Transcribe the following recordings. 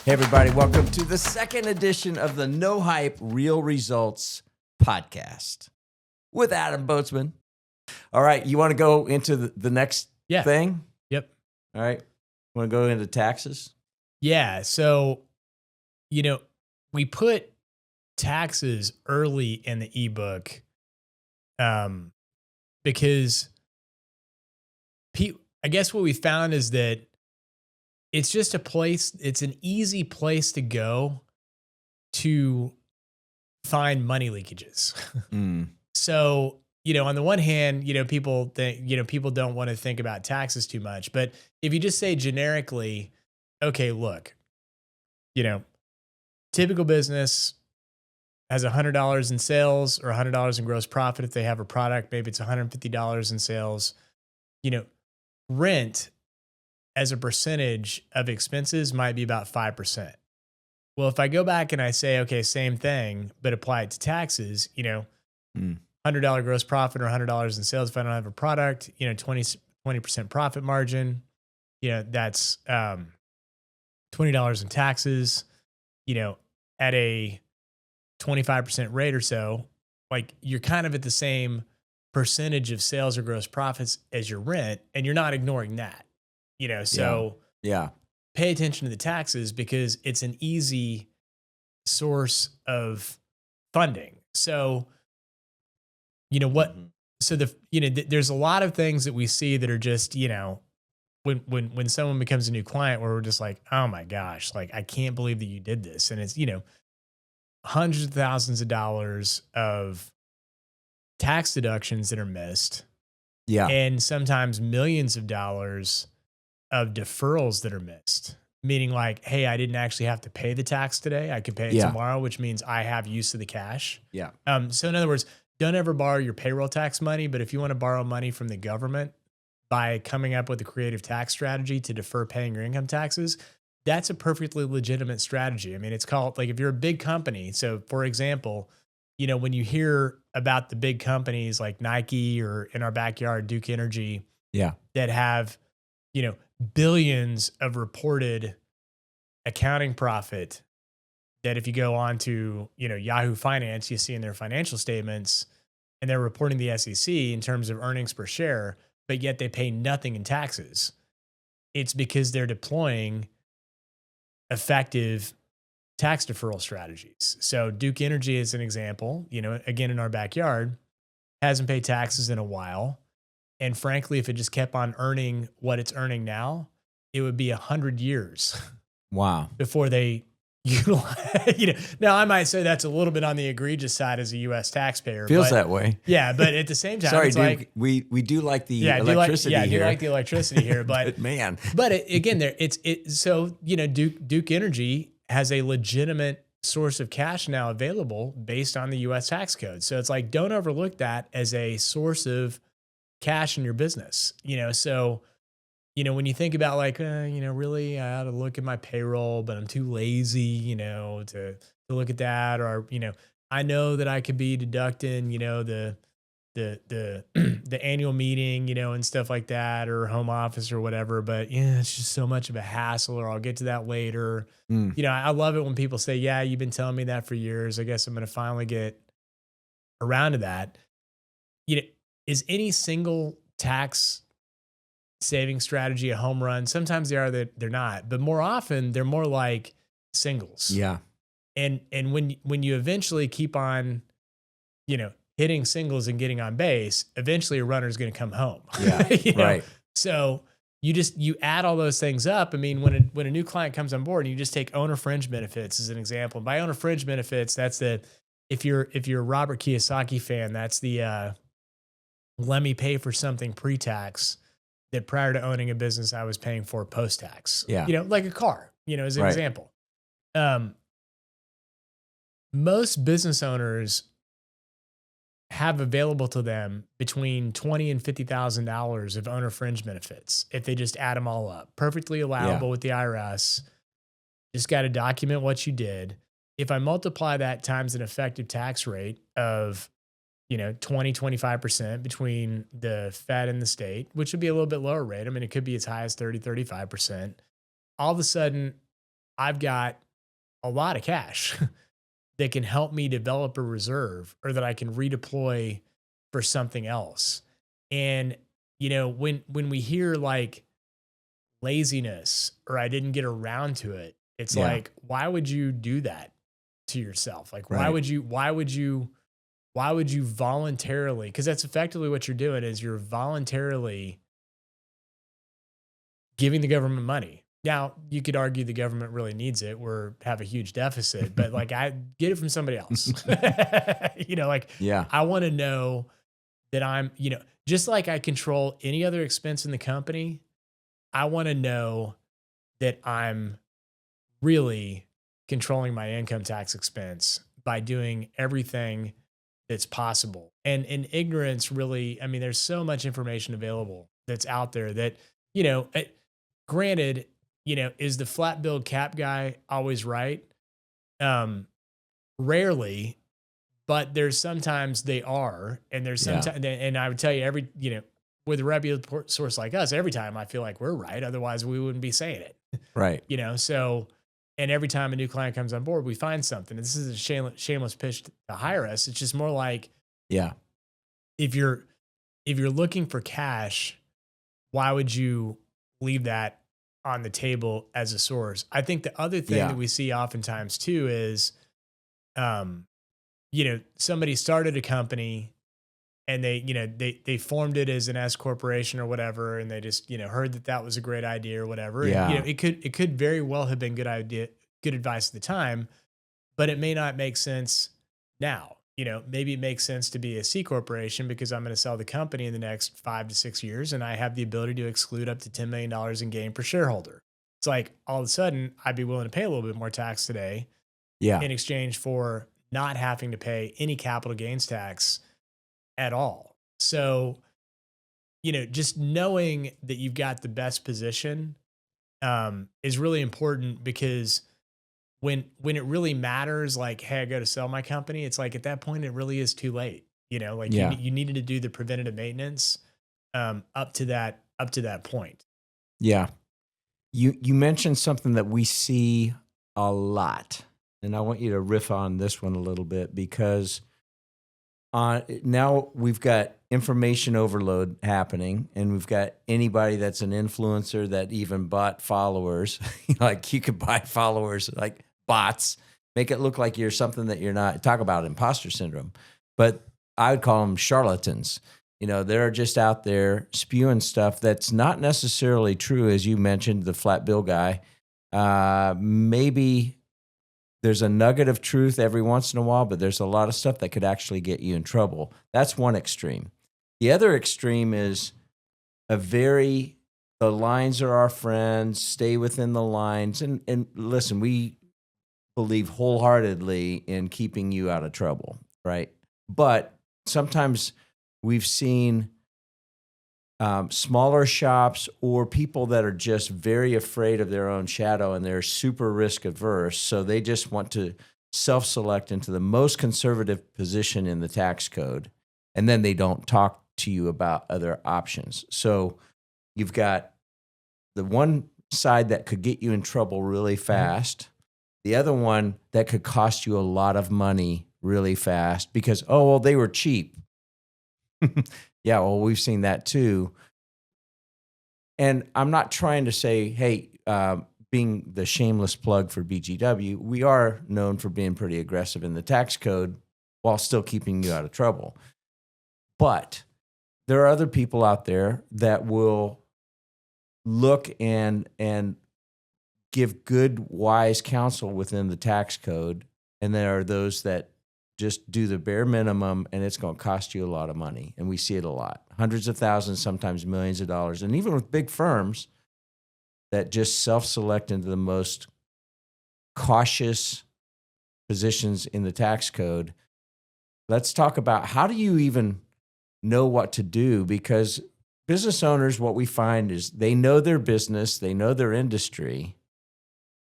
Hey, everybody. Welcome to the second edition of the No Hype Real Results podcast with Adam Boatsman. All right. You want to go into the next thing? Yep. All right. Want to go into taxes? Yeah. So, we put taxes early in the ebook because I guess what we found is that it's just it's an easy place to go to find money leakages. So, on the one hand, people think, people don't want to think about taxes too much. But if you just say generically, okay, look, typical business has $100 in sales or $100 in gross profit. If they have a product, maybe it's $150 in sales. Rent as a percentage of expenses might be about 5%. Well, if I go back and I say, okay, same thing, but apply it to taxes, $100 gross profit or $100 in sales. If I don't have a product, 20% profit margin, that's $20 in taxes, at a 25% rate or so, like you're kind of at the same percentage of sales or gross profits as your rent, and you're not ignoring that, so pay attention to the taxes because it's an easy source of funding. So, so there's a lot of things that we see that are just, when someone becomes a new client where we're just like, oh my gosh, like, I can't believe that you did this. And it's, hundreds of thousands of dollars of tax deductions that are missed. Yeah. And sometimes millions of dollars of deferrals that are missed. Meaning like, hey, I didn't actually have to pay the tax today. I could pay it tomorrow, which means I have use of the cash. Yeah. So in other words, don't ever borrow your payroll tax money, but if you want to borrow money from the government by coming up with a creative tax strategy to defer paying your income taxes, that's a perfectly legitimate strategy. I mean, it's called, like, if you're a big company. So for example, when you hear about the big companies like Nike or in our backyard, Duke Energy, that have, billions of reported accounting profit that if you go on to, Yahoo Finance, you see in their financial statements and they're reporting the SEC in terms of earnings per share, but yet they pay nothing in taxes. It's because they're deploying effective tax deferral strategies. So Duke Energy is an example, again, in our backyard, hasn't paid taxes in a while. And frankly, if it just kept on earning what it's earning now, it would be 100 years. Wow. Before they utilize, now I might say that's a little bit on the egregious side as a U.S. taxpayer. Feels that way. Yeah, but at the same time, sorry, it's dude, like we do like the electricity here. I do like the electricity here, but man. But again, so Duke Energy has a legitimate source of cash now available based on the U.S. tax code. So it's like, don't overlook that as a source of cash in your business. So when you think about like, really, I ought to look at my payroll, but I'm too lazy, to look at that, or I know that I could be deducting, the annual meeting, and stuff like that, or home office or whatever. But it's just so much of a hassle, or I'll get to that later. I love it when people say, yeah, you've been telling me that for years. I guess I'm going to finally get around to that. Is any single tax saving strategy a home run? Sometimes they are, they're not, but more often they're more like singles. Yeah. And when you eventually keep on, hitting singles and getting on base, eventually a runner is going to come home. Yeah. Right. So you add all those things up. I mean, when a new client comes on board and you just take owner fringe benefits as an example. By owner fringe benefits, that's if you're a Robert Kiyosaki fan, that's the let me pay for something pre-tax that prior to owning a business I was paying for post-tax. Yeah. Like a car, as an example. Most business owners have available to them between $20,000 and $50,000 of owner fringe benefits if they just add them all up. Perfectly allowable with the IRS. Just got to document what you did. If I multiply that times an effective tax rate of 20-25% between the Fed and the state, which would be a little bit lower rate. I mean, it could be as high as 30-35%. All of a sudden, I've got a lot of cash that can help me develop a reserve or that I can redeploy for something else. And, when we hear like laziness or I didn't get around to it, it's Yeah. like, why would you do that to yourself? Like, Right. why would you voluntarily, because that's effectively what you're doing is you're voluntarily giving the government money. Now, you could argue the government really needs it or have a huge deficit, but like I get it from somebody else. Like Yeah. I want to know that I'm, just like I control any other expense in the company, I want to know that I'm really controlling my income tax expense by doing everything that's possible. And in ignorance, really, I mean, there's so much information available that's out there that, granted, is the flat bill cap guy always right? Rarely, but there's sometimes they are, and there's Yeah. sometimes, and I would tell you with a reputable source like us, every time I feel like we're right. Otherwise, we wouldn't be saying it. Right. So, and every time a new client comes on board, we find something. And this is a shameless pitch to hire us. It's just more like, Yeah. if you're looking for cash, why would you leave that on the table as a source? I think the other thing Yeah. that we see oftentimes too is, somebody started a company and they formed it as an S corporation or whatever, and they just heard that was a great idea or whatever. Yeah. And, it could very well have been good advice at the time, but it may not make sense now. Maybe it makes sense to be a C corporation because I'm going to sell the company in the next 5 to 6 years, and I have the ability to exclude up to $10 million in gain per shareholder. It's like all of a sudden I'd be willing to pay a little bit more tax today Yeah. in exchange for not having to pay any capital gains tax at all. So, just knowing that you've got the best position is really important, because when it really matters, like, hey, I go to sell my company, it's like at that point it really is too late. Like Yeah. you needed to do the preventative maintenance up to that point. Yeah. You mentioned something that we see a lot, and I want you to riff on this one a little bit, because now we've got information overload happening, and we've got anybody that's an influencer that even bought followers. Like, you could buy followers like bots, make it look like you're something that you're not. Talk about imposter syndrome. But I would call them charlatans. They're just out there spewing stuff that's not necessarily true. As you mentioned, the flat bill guy, maybe there's a nugget of truth every once in a while, but there's a lot of stuff that could actually get you in trouble. That's one extreme. The other extreme is the lines are our friends, stay within the lines. And listen, we believe wholeheartedly in keeping you out of trouble, right? But sometimes we've seen smaller shops or people that are just very afraid of their own shadow, and they're super risk averse. So they just want to self-select into the most conservative position in the tax code. And then they don't talk to you about other options. So you've got the one side that could get you in trouble really fast. The other one that could cost you a lot of money really fast because, oh, well, they were cheap. Yeah, well, we've seen that too. And I'm not trying to say, hey, being the shameless plug for BGW, we are known for being pretty aggressive in the tax code while still keeping you out of trouble. But there are other people out there that will look and give good, wise counsel within the tax code. And there are those that just do the bare minimum, and it's going to cost you a lot of money. And we see it a lot. Hundreds of thousands, sometimes millions of dollars. And even with big firms that just self-select into the most cautious positions in the tax code, let's talk about how do you even know what to do? Because business owners, what we find is they know their business, they know their industry,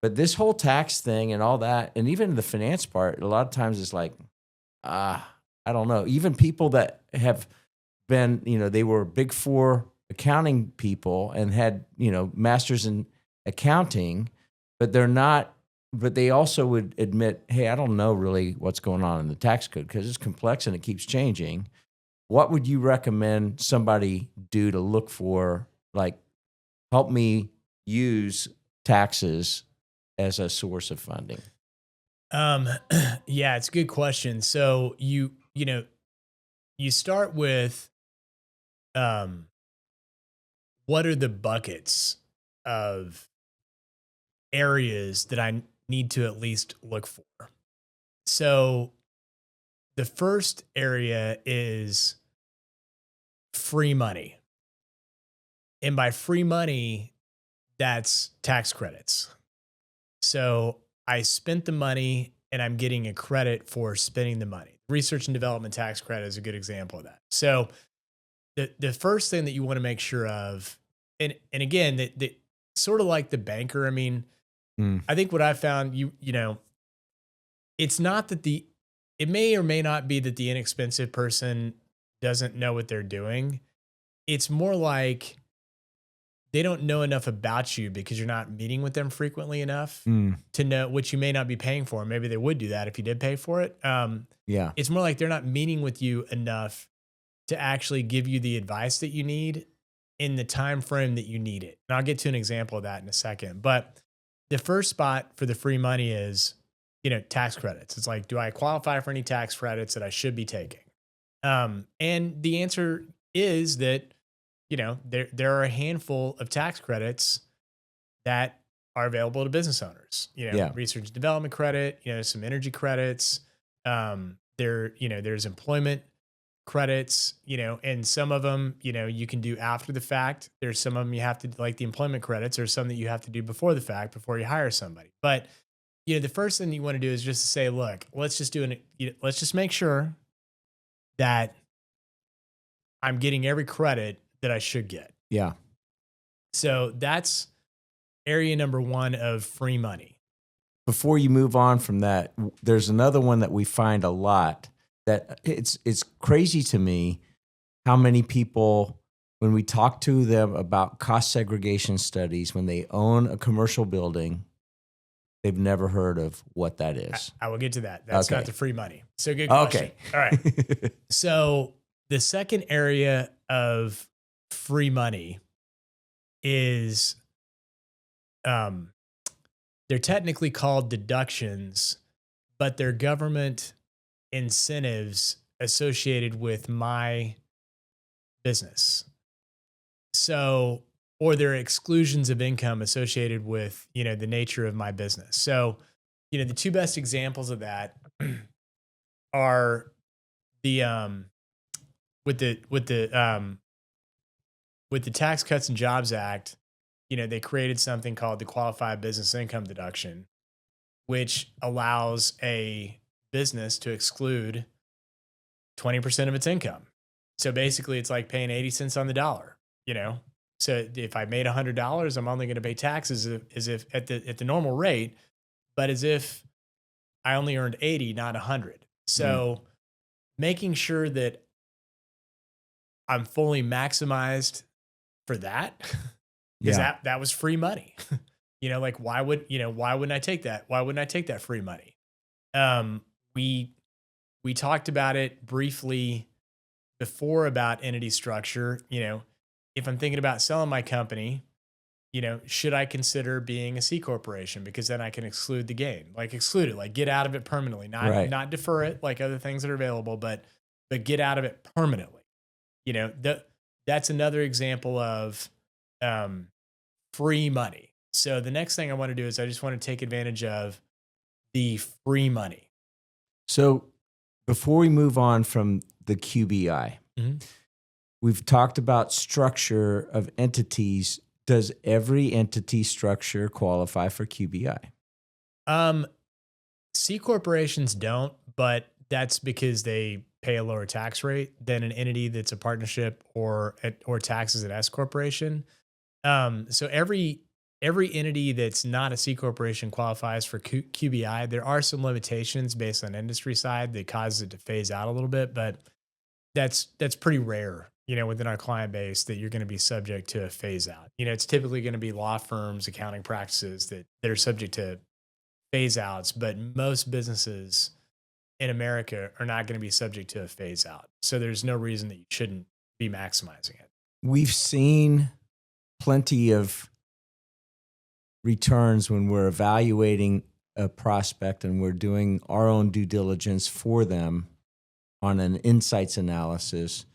but this whole tax thing and all that, and even the finance part, a lot of times it's like, I don't know. Even people that have been, they were Big Four accounting people and had, masters in accounting, but they're not but they also would admit, hey, I don't know really what's going on in the tax code because it's complex and it keeps changing. What would you recommend somebody do to look for, like, help me use taxes as a source of funding? Yeah, it's a good question. So you know, you start with um what are the buckets of areas that I need to at least look for. So the first area is free money. And by free money, that's tax credits. So I spent the money and I'm getting a credit for spending the money. Research and development tax credit is a good example of that. So the first thing that you want to make sure of, and again, the sort of like the banker. I mean, Mm. I think what I found, you know, it's not that it may or may not be that the inexpensive person doesn't know what they're doing. It's more like they don't know enough about you because you're not meeting with them frequently enough Mm. to know what you may not be paying for. Maybe they would do that if you did pay for it. Yeah. It's more like they're not meeting with you enough to actually give you the advice that you need in the time frame that you need it. And I'll get to an example of that in a second. But the first spot for the free money is, you know, tax credits. It's like, do I qualify for any tax credits that I should be taking? And the answer is that, you know, there are a handful of tax credits that are available to business owners. You know, Yeah. research and development credit, you know, some energy credits. There's employment credits, you know, and some of them, you know, you can do after the fact. There's some of them you have to, like the employment credits, or some that you have to do before the fact, before you hire somebody. But, you know, the first thing you want to do is just to say, look, let's just make sure that I'm getting every credit that I should get. Yeah. So that's area number one of free money. Before you move on from that, there's another one that we find a lot that it's crazy to me how many people, when we talk to them about cost segregation studies, when they own a commercial building, they've never heard of what that is. I will get to that. That's Okay. not the free money. So good question. Okay. All right. So the second area of free money is they're technically called deductions, but they're government incentives associated with my business. So, or they're exclusions of income associated with, you know, the nature of my business. So, you know, the two best examples of that are the with the with the with the Tax Cuts and Jobs Act. You know, they created something called the qualified business income deduction, which allows a business to exclude 20% of its income. So basically it's like paying 80 cents on the dollar, you know? So if I made $100, I'm only going to pay taxes as if at the normal rate, but as if I only earned 80, not 100. So making sure that I'm fully maximized for that, because Yeah. that was free money. You know, like why wouldn't I take that? Why wouldn't I take that free money? Um, we talked about it briefly before about entity structure. You know, if I'm thinking about selling my company, you know, should I consider being a C corporation? Because then I can exclude the gain, like exclude it, like get out of it permanently, Right. not defer it like other things that are available, but get out of it permanently. You know, that's another example of free money. So the next thing I want to do is I just want to take advantage of the free money. So before we move on from the QBI, Mhm. we've talked about structure of entities. Does every entity structure qualify for QBI? C corporations don't, but that's because they pay a lower tax rate than an entity that's a partnership or taxes an S corporation. So every entity that's not a C corporation qualifies for QBI. There are some limitations based on industry side that causes it to phase out a little bit, but that's pretty rare, you know, within our client base that you're going to be subject to a phase out. You know, it's typically going to be law firms, accounting practices that are subject to phase outs, but most businesses in America are not going to be subject to a phase out. So there's no reason that you shouldn't be maximizing it. We've seen plenty of returns when we're evaluating a prospect and we're doing our own due diligence for them on an insights analysis.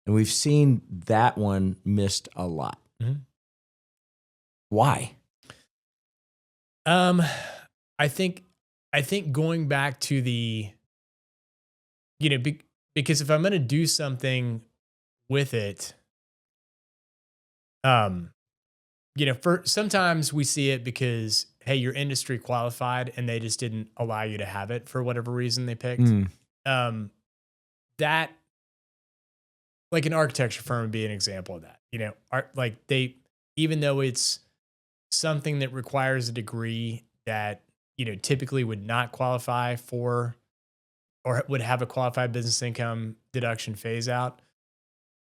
And we've seen that one missed a lot. Mm-hmm. Why? I think going back to the, because if I'm going to do something with it, for sometimes we see it because, hey, you're industry qualified and they just didn't allow you to have it for whatever reason they picked. That, like an architecture firm would be an example of that. Even though it's something that requires a degree that, typically would not qualify for or would have a qualified business income deduction phase out,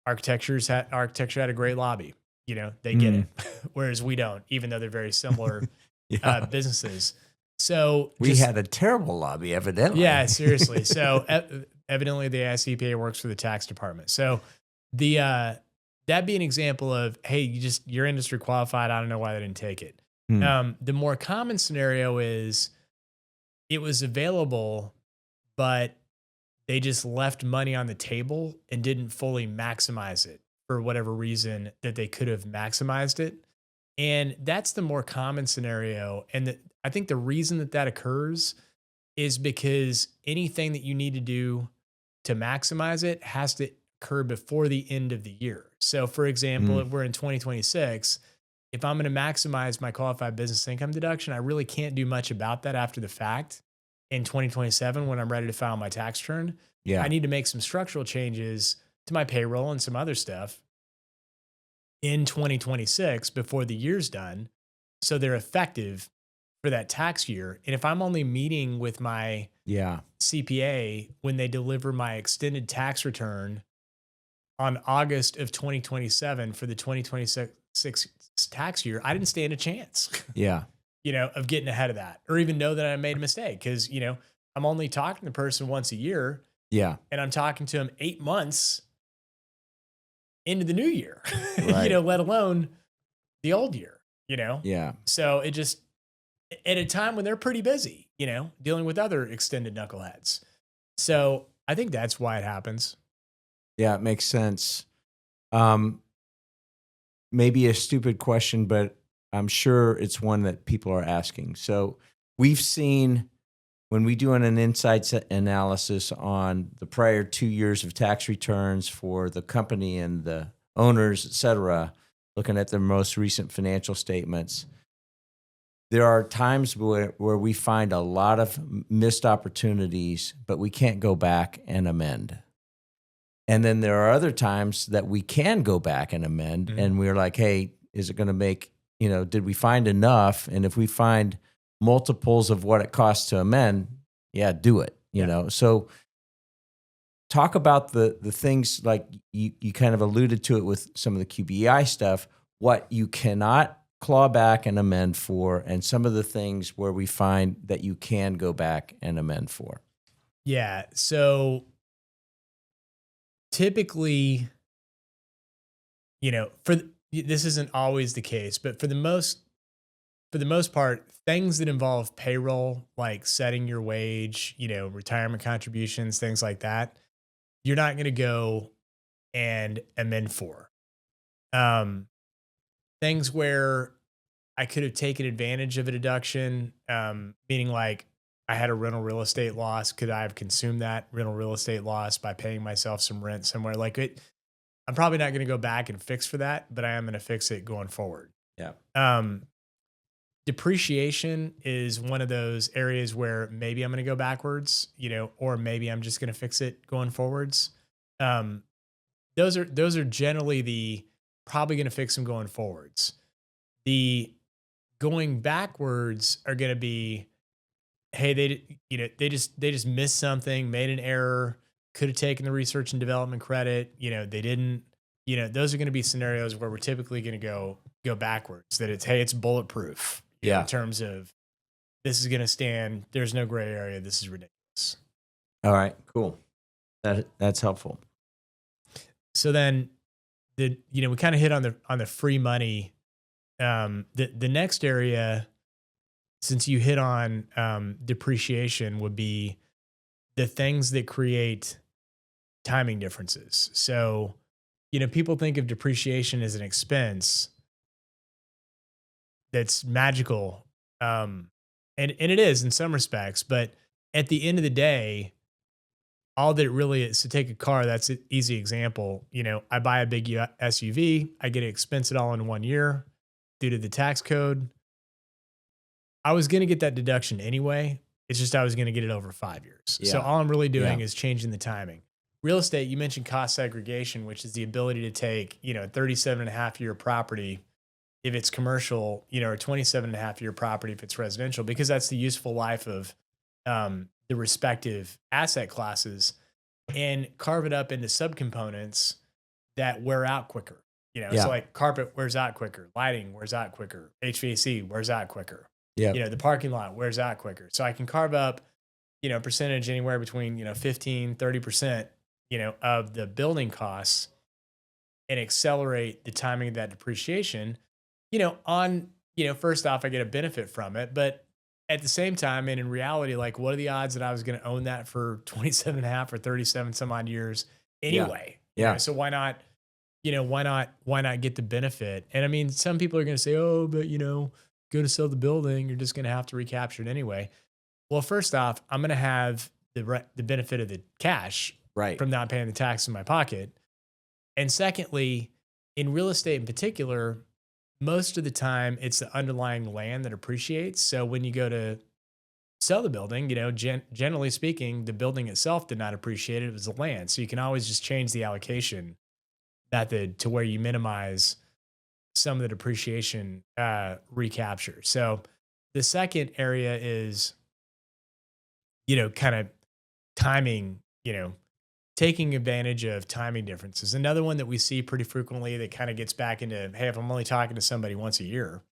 architecture had a great lobby. They get it, whereas we don't, even though they're very similar businesses. So we had a terrible lobby, evidently. Yeah, seriously. So evidently the ICPA works for the tax department. So that'd be an example of, hey, you're industry qualified. I don't know why they didn't take it. The more common scenario is it was available, but they just left money on the table and didn't fully maximize it for whatever reason that they could have maximized it. And that's the more common scenario. And I think the reason that occurs is because anything that you need to do to maximize it has to occur before the end of the year. So for example, if we're in 2026, if I'm going to maximize my qualified business income deduction, I really can't do much about that after the fact in 2027 when I'm ready to file my tax return. Yeah. I need to make some structural changes to my payroll and some other stuff in 2026 before the year's done, so they're effective for that tax year. And if I'm only meeting with my CPA when they deliver my extended tax return on August of 2027 for the 2026 tax year, I didn't stand a chance. Of getting ahead of that, or even know that I made a mistake, because I'm only talking to the person once a year. And I'm talking to them 8 months into the new year, right. Let alone the old year, So it just, at a time when they're pretty busy, dealing with other extended knuckleheads. So I think that's why it happens. Yeah, it makes sense. Maybe a stupid question, but I'm sure it's one that people are asking. So we've seen, when we do an insights analysis on the prior 2 years of tax returns for the company and the owners, et cetera, looking at their most recent financial statements, there are times where we find a lot of missed opportunities, but we can't go back and amend. And then there are other times that we can go back and amend, and we're like, hey, is it going to make, did we find enough? And if we find multiples of what it costs to amend, do it, you know? So talk about the things, like you kind of alluded to it with some of the QBI stuff, what you cannot claw back and amend for, and some of the things where we find that you can go back and amend for. Yeah. So typically, this isn't always the case, but for the most part, things that involve payroll, like setting your wage, retirement contributions, things like that, you're not going to go and amend for. Things where I could have taken advantage of a deduction, meaning like I had a rental real estate loss. Could I have consumed that rental real estate loss by paying myself some rent somewhere? Like I'm probably not going to go back and fix for that, but I am going to fix it going forward. Depreciation is one of those areas where maybe I'm going to go backwards, or maybe I'm just going to fix it going forwards. Those are generally probably going to fix them going forwards. The going backwards are going to be, hey, they just missed something, made an error, could have taken the research and development credit. They didn't. Those are going to be scenarios where we're typically going to go backwards. That it's, hey, it's bulletproof. In terms of this is going to stand. There's no gray area. This is ridiculous. All right, cool. That's helpful. So then we kind of hit on the free money. The next area, since you hit on depreciation, would be the things that create timing differences. So, people think of depreciation as an expense that's magical. And it is in some respects, but at the end of the day, all that it really is, to take a car, that's an easy example. I buy a big SUV, I get to expense it all in 1 year due to the tax code. I was going to get that deduction anyway. It's just I was going to get it over 5 years. Yeah. So all I'm really doing is changing the timing. Real estate, you mentioned cost segregation, which is the ability to take, a 37.5-year property if it's commercial, or a 27.5-year property if it's residential, because that's the useful life of the respective asset classes, and carve it up into subcomponents that wear out quicker. So like carpet wears out quicker, lighting wears out quicker, HVAC wears out quicker. Yeah. The parking lot wears out quicker. So I can carve up, percentage anywhere between, 15, 30%, of the building costs, and accelerate the timing of that depreciation, first off, I get a benefit from it, but at the same time, and in reality, like, what are the odds that I was going to own that for 27 and a half or 37 some odd years anyway? Yeah. So why not get the benefit? And I mean, some people are going to say, oh, but go to sell the building, you're just going to have to recapture it anyway. Well, first off, I'm going to have the benefit of the cash from not paying the tax in my pocket. And secondly, in real estate in particular, most of the time it's the underlying land that appreciates. So when you go to sell the building, generally speaking, the building itself did not appreciate it. It was the land. So you can always just change the allocation method to where you minimize some of the depreciation recapture. So the second area is, kind of timing, taking advantage of timing differences. Another one that we see pretty frequently that kind of gets back into, hey, if I'm only talking to somebody once a year,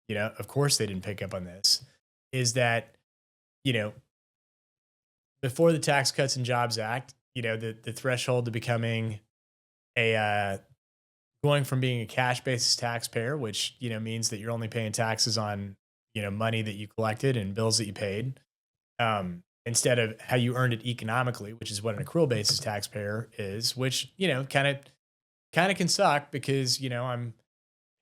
of course they didn't pick up on this, is that, before the Tax Cuts and Jobs Act, the threshold to becoming going from being a cash basis taxpayer, which, means that you're only paying taxes on, money that you collected and bills that you paid, instead of how you earned it economically, which is what an accrual basis taxpayer is, which, kind of can suck because, I'm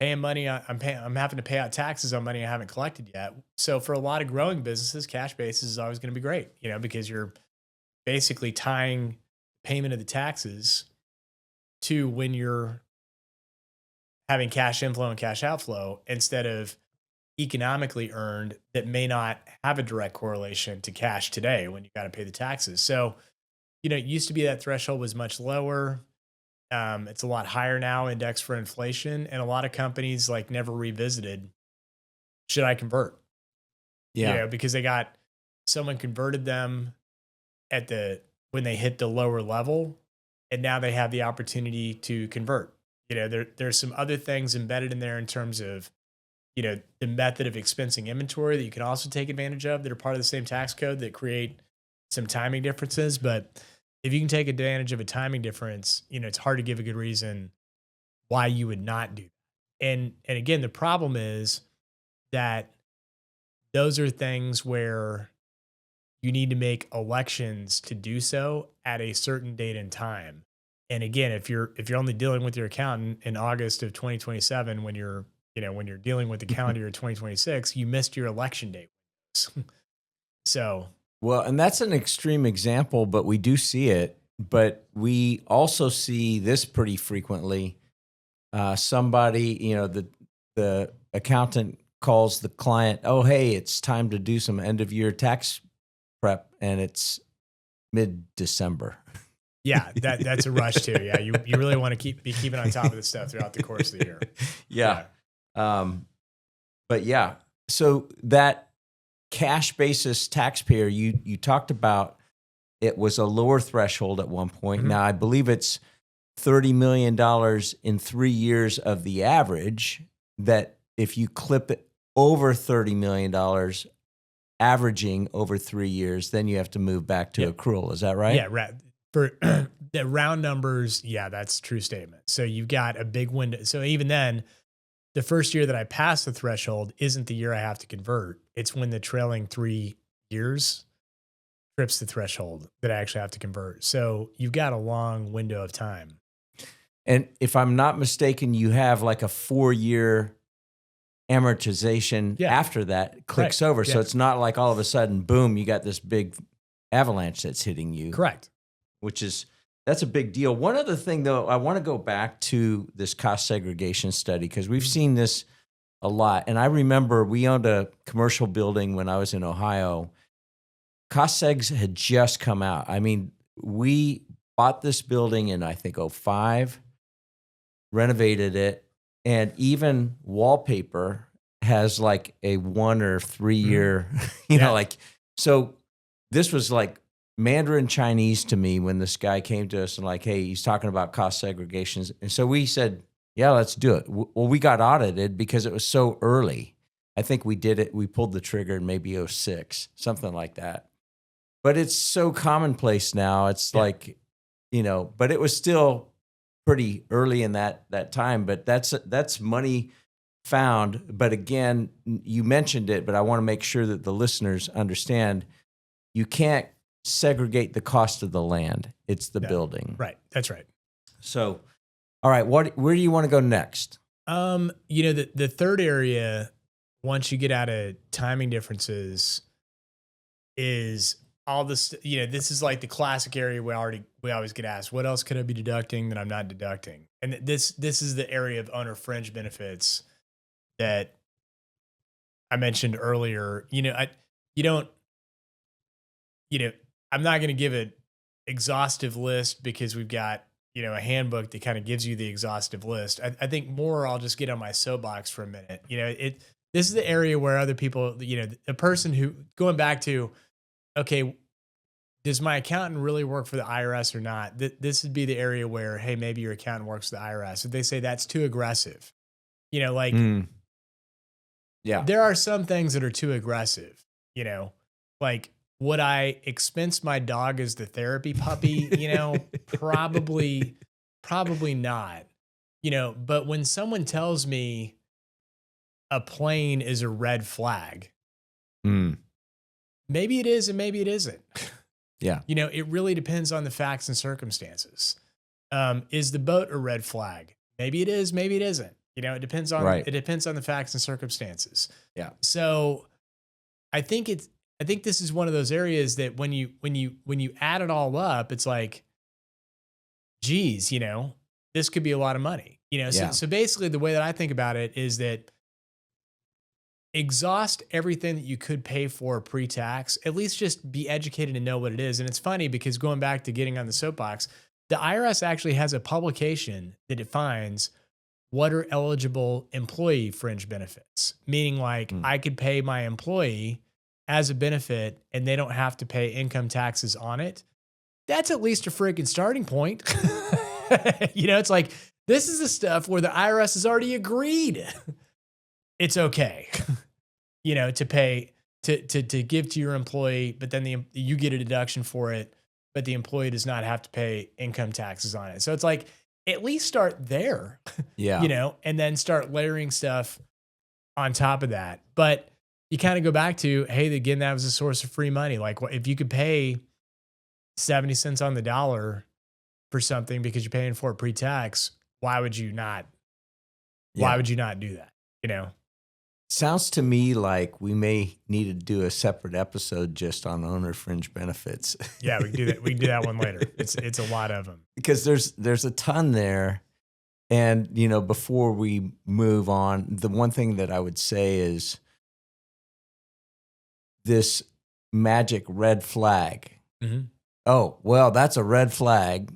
paying money. I'm having to pay out taxes on money I haven't collected yet. So for a lot of growing businesses, cash basis is always going to be great, because you're basically tying payment of the taxes to when you're having cash inflow and cash outflow, instead of economically earned that may not have a direct correlation to cash today when you got to pay the taxes. So, it used to be that threshold was much lower. It's a lot higher now, indexed for inflation, and a lot of companies never revisited, should I convert? Yeah. Because someone converted them when they hit the lower level, and now they have the opportunity to convert. There's some other things embedded in there in terms of, the method of expensing inventory that you can also take advantage of that are part of the same tax code that create some timing differences. But if you can take advantage of a timing difference, it's hard to give a good reason why you would not do that. And again, the problem is that those are things where you need to make elections to do so at a certain date and time. And again, if you're only dealing with your accountant in August of 2027, when you're dealing with the calendar year 2026, you missed your election date. So, well, and that's an extreme example, but we do see it. But we also see this pretty frequently. Somebody, the accountant calls the client, oh, hey, it's time to do some end of year tax prep, and it's mid-December. Yeah, that's a rush too. Yeah, you really want to be keeping on top of this stuff throughout the course of the year. Yeah. But yeah, so that cash basis taxpayer you talked about, it was a lower threshold at one point. Mm-hmm. Now I believe it's $30 million in 3 years of the average, that if you clip it over $30 million averaging over 3 years, then you have to move back to accrual. Is that right? Yeah, right. For the round numbers, yeah, that's a true statement. So you've got a big window. So even then, the first year that I pass the threshold isn't the year I have to convert. It's when the trailing 3 years trips the threshold that I actually have to convert. So you've got a long window of time. And if I'm not mistaken, you have like a 4-year amortization after that clicks over. So it's not like all of a sudden, boom, you got this big avalanche that's hitting you. Correct. That's a big deal. One other thing, though, I want to go back to this cost segregation study because we've seen this a lot. And I remember we owned a commercial building when I was in Ohio. Cost segs had just come out. I mean, we bought this building in, I think, 2005, renovated it, and even wallpaper has like a 1 or 3 year, so this was like Mandarin Chinese to me when this guy came to us and like, hey, he's talking about cost segregations. And so we said, yeah, let's do it. Well, we got audited because it was so early. I think we did it. We pulled the trigger in maybe 2006, something like that. But it's so commonplace now. It's like, but it was still pretty early in that time. But that's money found. But again, you mentioned it, but I want to make sure that the listeners understand you can't segregate the cost of the land. It's the building. Right. That's right. So, all right, where do you want to go next? The third area, once you get out of timing differences, is all this, this is like the classic area we always get asked, what else could I be deducting that I'm not deducting? And this is the area of owner fringe benefits that I mentioned earlier. I'm not going to give an exhaustive list because we've got, a handbook that kind of gives you the exhaustive list. I think more, I'll just get on my soapbox for a minute. This is the area where other people, a person who, going back to, okay, does my accountant really work for the IRS or not? This would be the area where, hey, maybe your accountant works for the IRS. If they say that's too aggressive, there are some things that are too aggressive, like, would I expense my dog as the therapy puppy? Probably not. But when someone tells me a plane is a red flag, maybe it is and maybe it isn't. Yeah. It really depends on the facts and circumstances. Is the boat a red flag? Maybe it is, maybe it isn't. It depends on the facts and circumstances. Yeah. So I think this is one of those areas that when you add it all up, it's like, geez, this could be a lot of money. So basically the way that I think about it is that exhaust everything that you could pay for pre-tax, at least just be educated and know what it is. And it's funny because going back to getting on the soapbox, the IRS actually has a publication that defines what are eligible employee fringe benefits, meaning like I could pay my employee as a benefit and they don't have to pay income taxes on it. That's at least a freaking starting point. It's like, this is the stuff where the IRS has already agreed it's okay, to pay, to give to your employee, but then you get a deduction for it, but the employee does not have to pay income taxes on it. So it's like, at least start there, and then start layering stuff on top of that. But you kind of go back to, hey, again, that was a source of free money. Like, if you could pay 70 cents on the dollar for something because you're paying for it pre-tax, why would you not? Why would you not do that? Sounds to me like we may need to do a separate episode just on owner fringe benefits. Yeah, we can do that. We can do that one later. It's a lot of them because there's a ton there. And before we move on, the one thing that I would say is this magic red flag. Mm-hmm. Oh, well, that's a red flag.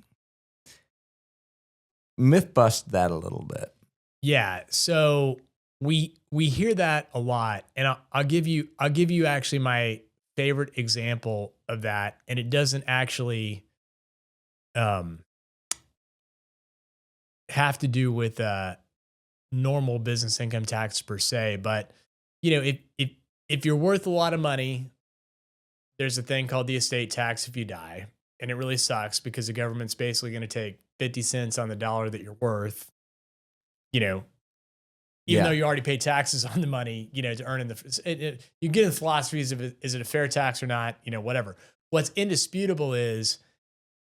Myth bust that a little bit. Yeah. So we hear that a lot, and I'll give you actually my favorite example of that, and it doesn't actually have to do with normal business income tax per se, but if you're worth a lot of money, there's a thing called the estate tax if you die. And it really sucks because the government's basically going to take 50 cents on the dollar that you're worth, you know, even though Yeah. you already pay taxes on the money, you know, to earn in you get in the philosophies of is it a fair tax or not, you know, whatever. What's indisputable is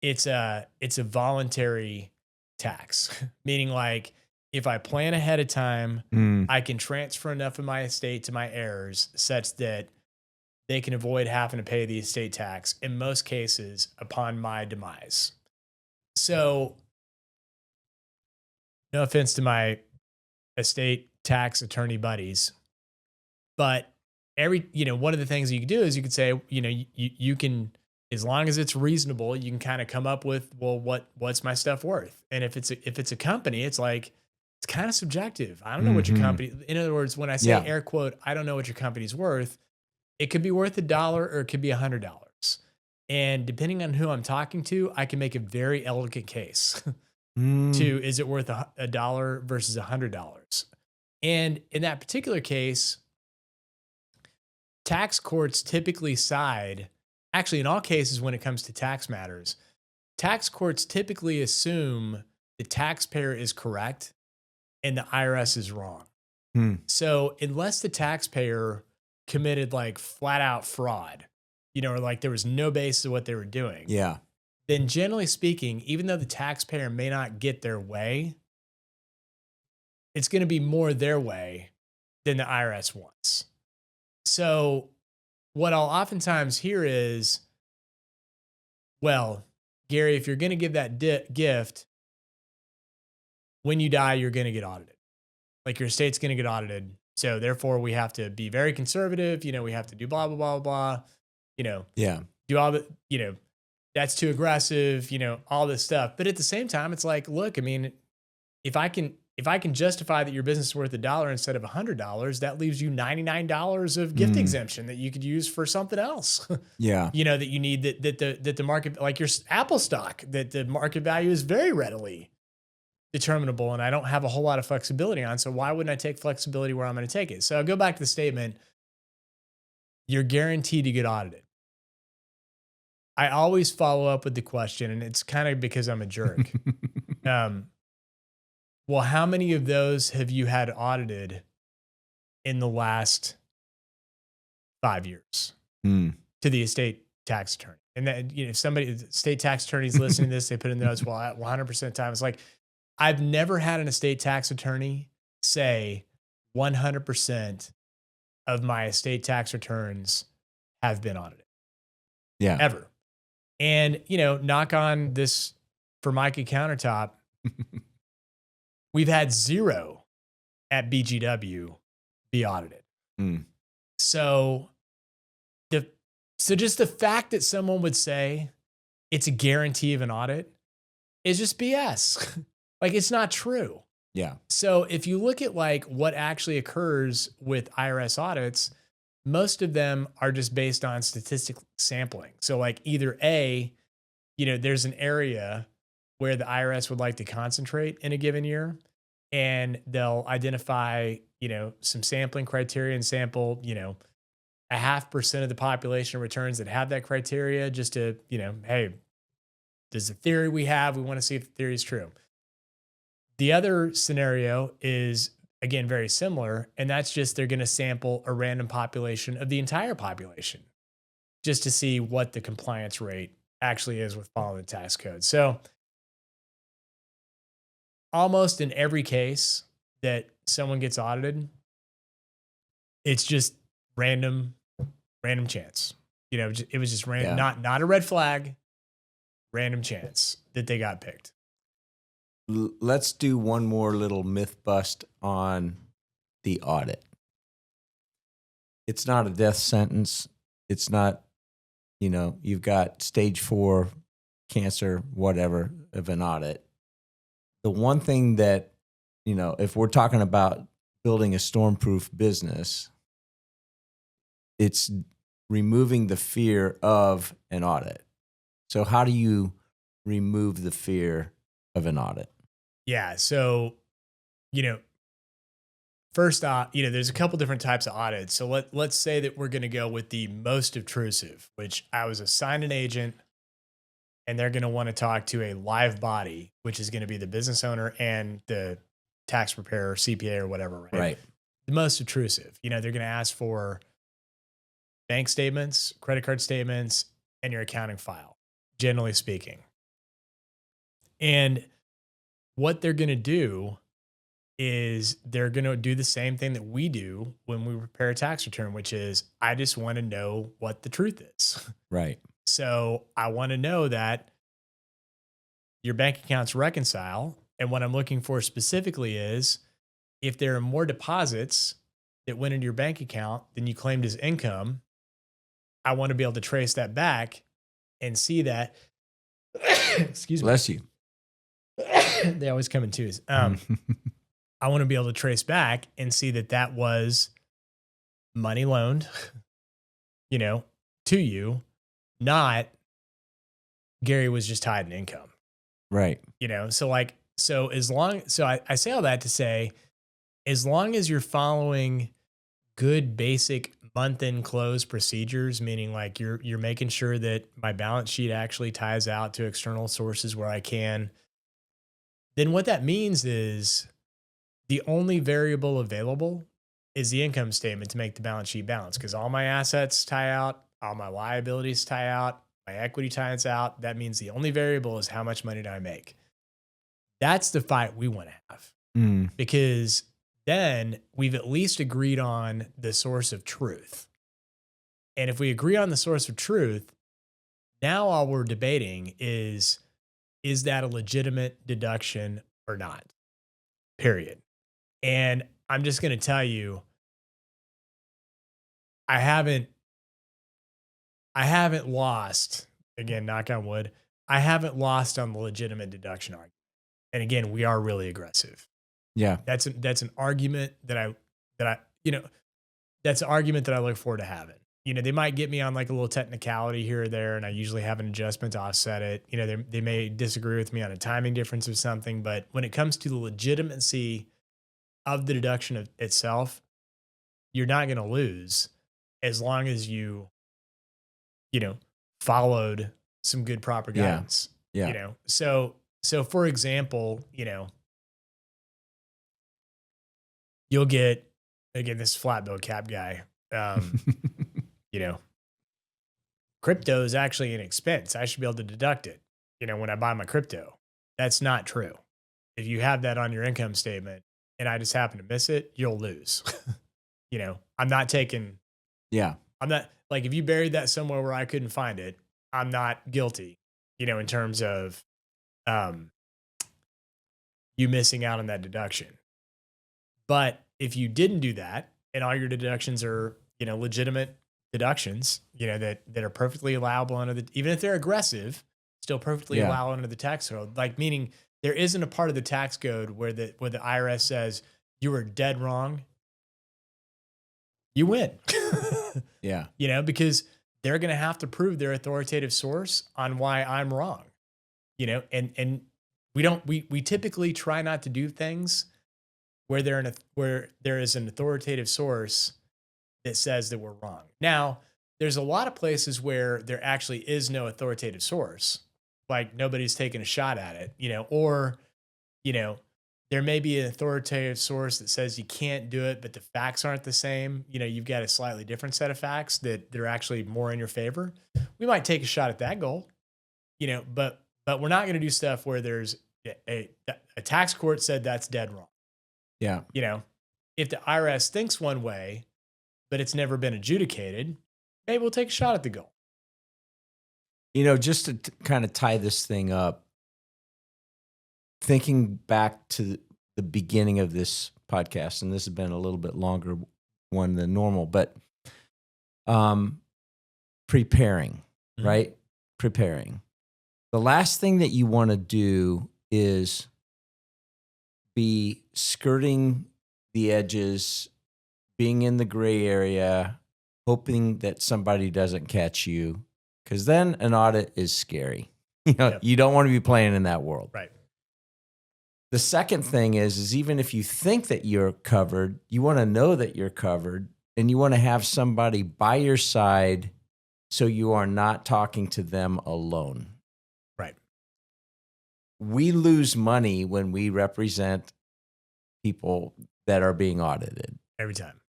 it's a voluntary tax, meaning like if I plan ahead of time, Mm. I can transfer enough of my estate to my heirs such that they can avoid having to pay the estate tax in most cases upon my demise. So, no offense to my estate tax attorney buddies, but one of the things you could do is you could say, you can, as long as it's reasonable, you can kind of come up with, well, what's my stuff worth? And if it's a company, it's like, it's kind of subjective. I don't know what your company, in other words, when I say air quote, I don't know what your company's worth, it could be worth $1 or it could be $100. And depending on who I'm talking to, I can make a very elegant case to, is it worth $1 versus $100? And in that particular case, tax courts typically side, actually, in all cases, when it comes to tax matters, tax courts typically assume the taxpayer is correct and the IRS is wrong. So unless the taxpayer committed like flat out fraud, or like there was no basis of what they were doing, then generally speaking, even though the taxpayer may not get their way, it's going to be more their way than the IRS wants. So what I'll oftentimes hear is, well, Gary, if you're going to give that gift, when you die, you're going to get audited. Like your estate's going to get audited. So therefore we have to be very conservative. We have to do blah, blah, blah, blah, do all the, that's too aggressive, all this stuff. But at the same time, it's like, look, I mean, if I can justify that your business is worth $1 instead of $100, that leaves you $99 of gift exemption that you could use for something else. That you need that the market, like your Apple stock, that the market value is very readily determinable, and I don't have a whole lot of flexibility on. So why wouldn't I take flexibility where I'm going to take it? So I'll go back to the statement. You're guaranteed to get audited. I always follow up with the question, and it's kind of because I'm a jerk. Well, how many of those have you had audited in the last 5 years to the estate tax attorney? And that, if somebody, state tax attorney's listening to this, they put in notes, well, at 100% of the time, it's like, I've never had an estate tax attorney say 100% of my estate tax returns have been audited. Ever. And, knock on this Formica countertop, we've had 0 at BGW be audited. So just the fact that someone would say it's a guarantee of an audit is just BS. Like, it's not true. So if you look at like what actually occurs with IRS audits, most of them are just based on statistic sampling. So like either A, there's an area where the IRS would like to concentrate in a given year, and they'll identify, some sampling criteria and sample, 0.5% of the population returns that have that criteria, just to, hey, there's a theory we have. We want to see if the theory is true. The other scenario is, again, very similar, and that's just they're going to sample a random population of the entire population just to see what the compliance rate actually is with following the tax code. So almost in every case that someone gets audited, it's just random chance. It was just random, not a red flag, random chance that they got picked. Let's do one more little myth bust on the audit. It's not a death sentence. It's not, you've got stage 4 cancer, whatever, of an audit. The one thing that, if we're talking about building a stormproof business, it's removing the fear of an audit. So how do you remove the fear of an audit? Yeah. So, First, there's a couple different types of audits. So let's say that we're going to go with the most obtrusive, which I was assigned an agent and they're going to want to talk to a live body, which is going to be the business owner and the tax preparer, CPA or whatever, right? Right. The most obtrusive, they're going to ask for bank statements, credit card statements, and your accounting file, generally speaking. And what they're going to do is they're going to do the same thing that we do when we prepare a tax return, which is I just want to know what the truth is. Right. So I want to know that your bank accounts reconcile. And what I'm looking for specifically is if there are more deposits that went into your bank account than you claimed as income, I want to be able to trace that back and see that. Excuse me. Bless you. They always come in twos. I want to be able to trace back and see that that was money loaned, to you, not Gary was just hiding income. Right. So I say all that to say, as long as you're following good basic month-end close procedures, meaning like you're making sure that my balance sheet actually ties out to external sources where I can, then what that means is the only variable available is the income statement to make the balance sheet balance, because all my assets tie out, all my liabilities tie out, my equity ties out. That means the only variable is how much money do I make. That's the fight we want to have, because then we've at least agreed on the source of truth. And if we agree on the source of truth, now all we're debating is that a legitimate deduction or not? Period. And I'm just going to tell you, I haven't lost, again, knock on wood, I haven't lost on the legitimate deduction argument. And again, we are really aggressive. Yeah. That's an argument that's an argument that I look forward to having. They might get me on like a little technicality here or there, and I usually have an adjustment to offset it. They may disagree with me on a timing difference of something, but when it comes to the legitimacy of the deduction itself, you're not going to lose as long as you followed some good proper guidance. Yeah. So for example, you'll get, again, this flat bill cap guy, crypto is actually an expense. I should be able to deduct it, when I buy my crypto. That's not true. If you have that on your income statement and I just happen to miss it, you'll lose. I'm not taking, I'm not, like, if you buried that somewhere where I couldn't find it, I'm not guilty, in terms of you missing out on that deduction. But if you didn't do that and all your deductions are, legitimate deductions, that are perfectly allowable under the, even if they're aggressive, still perfectly allowable under the tax code, like, meaning there isn't a part of the tax code where the IRS says you were dead wrong, you win. Yeah. Because they're going to have to prove their authoritative source on why I'm wrong, and we typically try not to do things where there is an authoritative source that says that we're wrong. Now, there's a lot of places where there actually is no authoritative source, like nobody's taken a shot at it, or there may be an authoritative source that says you can't do it, but the facts aren't the same. You've got a slightly different set of facts that are actually more in your favor. We might take a shot at that goal, but we're not going to do stuff where there's a tax court said that's dead wrong. Yeah. If the IRS thinks one way, but it's never been adjudicated, maybe we'll take a shot at the goal. Just to kind of tie this thing up, thinking back to the beginning of this podcast, and this has been a little bit longer one than normal, but preparing, right? Preparing. The last thing that you want to do is be skirting the edges, being in the gray area, hoping that somebody doesn't catch you, because then an audit is scary. You don't want to be playing in that world. Right. The second thing is even if you think that you're covered, you want to know that you're covered, and you want to have somebody by your side so you are not talking to them alone. Right. We lose money when we represent people that are being audited. Every time.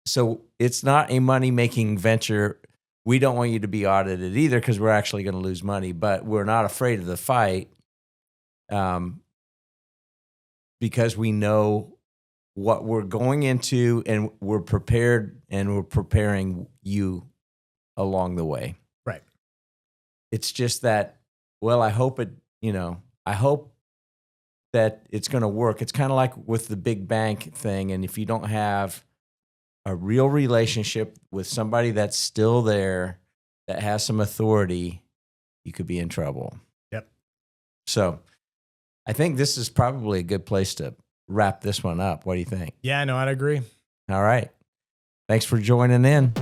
So it's not a money-making venture. We don't want you to be audited either because we're actually going to lose money, but we're not afraid of the fight because we know what we're going into and we're prepared and we're preparing you along the way. Right. It's just that, well, I hope that it's going to work. It's kind of like with the big bank thing. And if you don't have a real relationship with somebody that's still there, that has some authority, you could be in trouble. Yep. So I think this is probably a good place to wrap this one up. What do you think? Yeah, no, I'd agree. All right. Thanks for joining in.